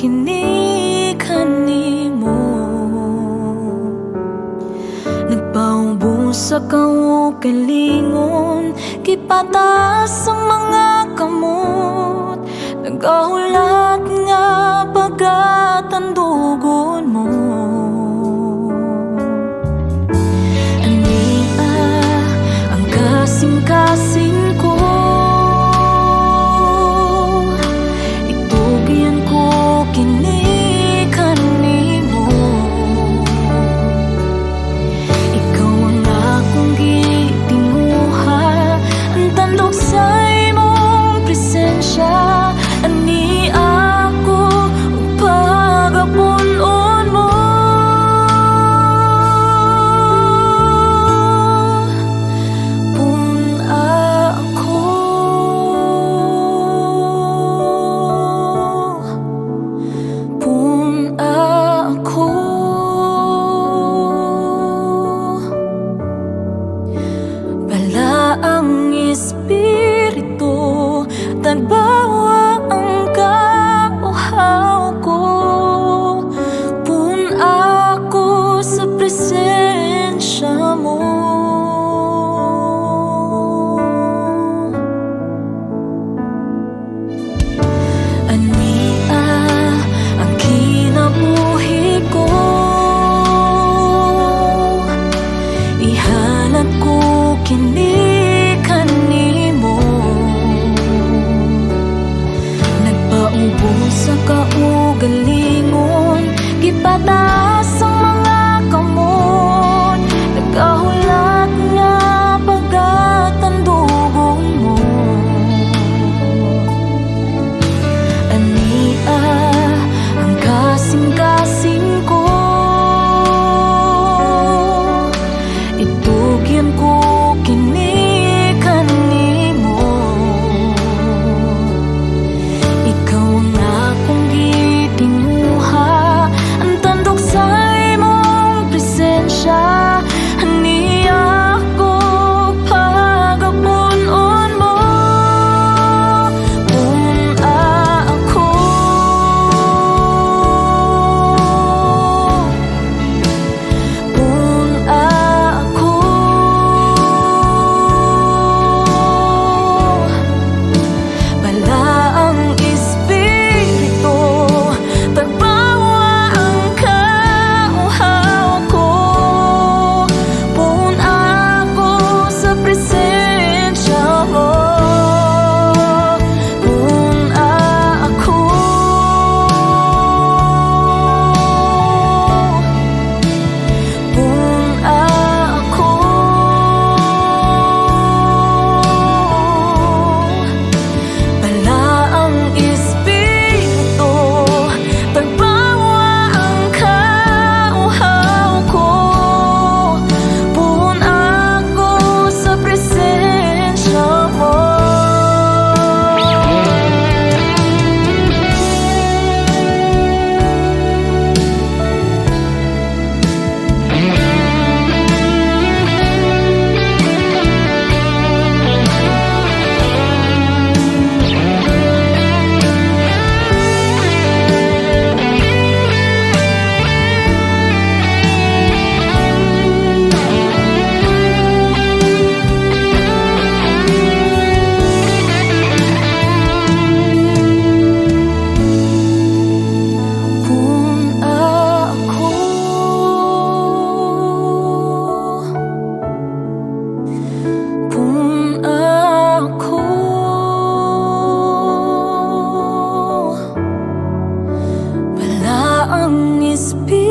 kini kanimo. Nagpaubos sa kaugalingon, kipatas ang mga kamot. Nagahulat nga pagatandugon mo. Ania ang kasing-kasing ko, itugyan ko kini kanimo. Ikaw ang akong gitinguha, ang tandog sa imong presensya. Ani ako pagapunon mo. Pun ako bala ang espiritu, tagbawa ang kauhaw ko. Pun ako sa presensya mo. Ania ang kinabuhi ko, ihanap ko kini kanimo. Nagpaubos sa kaugalingon, gipatas ang mga kamot. Nagahulat nga pagatandugon mo. Ania ang kasing-kasing ko, itugyan ko kini kanimo. Ikaw ang akong gitinguha, ang tandog sa imong presensya. Ani ako pagapunon mo. Kung ako bala ang espiritu, tagbawa ang kauhaw ko. Pun ako sa presensya mo. Pun ako bala ang espiritu, tagbawa ang kauhaw ko. Pun ako sa presensya mo. Pun ako bala ang espiritu,